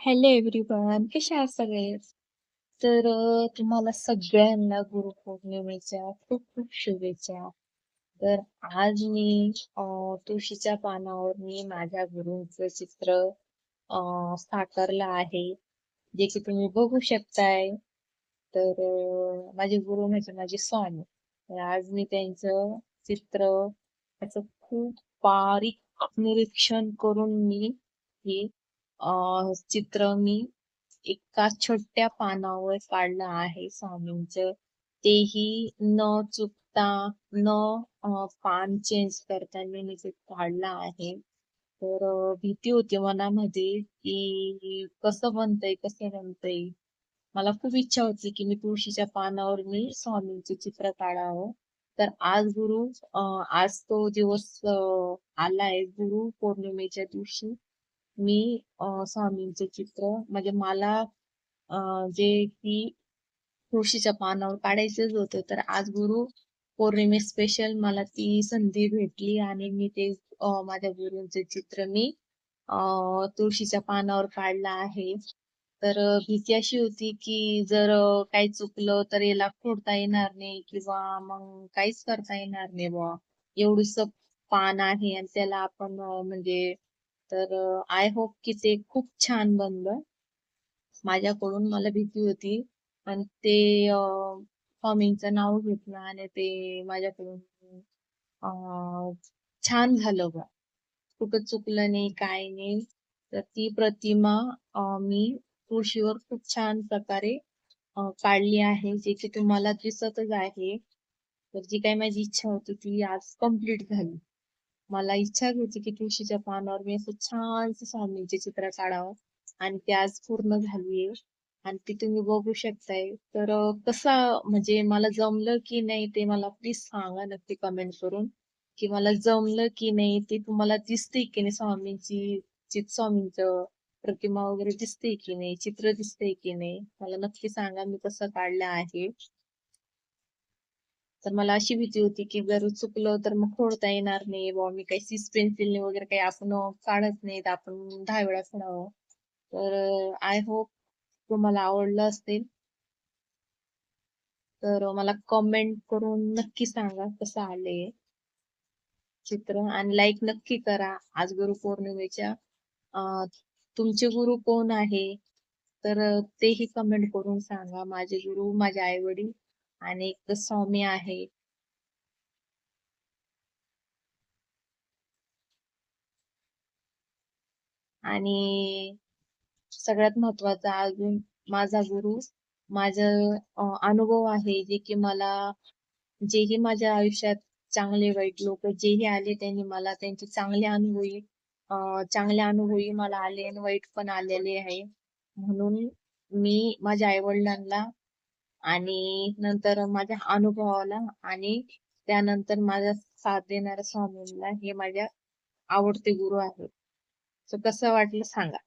Hello everyone, कसे आहात सगळे? तुम्हाला सगळ्यांना गुरुपौर्णिमेच्या खूप खूप शुभेच्छा. तर आज मी अ, तुळशीच्या पानावर मी माझ्या गुरूंचं चित्र साकारलं आहे, जे की तुम्ही बघू शकताय. माझे गुरु म्हणजे माझे स्वामी. तर आज मी त्यांचं चित्र त्याचं खूप बारीक निरीक्षण करून मी हे चित्र मी एका छोट्या पानावर काढलं आहे स्वामींचं. तेही न चुकता, न पान चेंज करताना मी ते काढलं आहे. भीती होती मनामध्ये, की कसं बनतंय, कसं बनतंय? मला खूप इच्छा होती, की मी तुळशीच्या पानावर मी स्वामींचे चित्र काढावं. तर आज तो दिवस आलाय गुरु पौर्णिमेच्या दिवशी. मी स्वामींचे चित्र म्हणजे मला जे की तुळशीच्या पानावर काढायचंच होतं. तर आज गुरु पौर्णिमे स्पेशल मला ती संधी भेटली आणि मी ते माझ्या गुरूंचे चित्र मी तुळशीच्या पानावर काढलं आहे. भीती अशी होती की जर काही चुकलं तर याला खोडता येणार नाही किंवा मग काहीच करता येणार नाही बुवा. एवढंसं पान आहे आणि त्याला आपण आय होप की ते खूप छान बनलं. माझ्याकडून मला भीती होती आणि ते स्वामींचं नाव घेतलं आणि ते माझ्याकडून अ, छान झालं बा. कुठं चुकलं नाही, काय नाही. तर ती प्रतिमा मी तुळशीवर खूप छान प्रकारे काढली आहे, जे की तुम्हाला दिसतच आहे. तर जी काही माझी इच्छा होती ती आज कंप्लीट झाली. मला इच्छाच होती की तुळशीच्या पानावर मी असं छानसं स्वामींचे चित्र काढावं आणि ती आज पूर्ण झालीये आणि ती तुम्ही बघू शकताय. म्हणजे मला जमलं की नाही ते मला प्लीज सांगा नक्की कमेंट करून, की मला जमलं की नाही ते तुम्हाला दिसते की नाही स्वामींचं प्रतिमा वगैरे दिसते की नाही, चित्र दिसते की नाही? मला नक्की सांगा मी कसं काढलं आहे. तर मला अशी भीती होती, की जर चुकलं तर मग खोडता येणार नाही बुवा. मी काही सीस पेन्सिलने वगैरे काही आपण काढत नाहीत. आपण 10 वेळा खोडावं. आय होप तुम्हाला आवडलं असेल. मला कमेंट करून नक्की सांगा कसं आलंय चित्र आणि लाईक नक्की करा. आज गुरुपौर्णिमेच्या अ, तुमचे गुरु कोण आहे? तेही कमेंट करून सांगा. माझे गुरु माझे आई-वडील आणि एक स्वामी आहे. आणि सगळ्यात महत्वाचा अजून माझा गुरु, माझं अनुभव आहे जे की मला जेही माझ्या आयुष्यात चांगले वाईट लोक जेही आले त्यांनी मला त्यांचे चांगले अनुभवही मला आले आणि वाईट पण आलेले आहे. म्हणून मी माझ्या आई-वडिलांना आणि नंतर माझ्या अनुभवाला आणि त्यानंतर माझा साथ देणाऱ्या स्वामींना हे माझ्या आवडते गुरु आहेत. कसं वाटलं सांगा.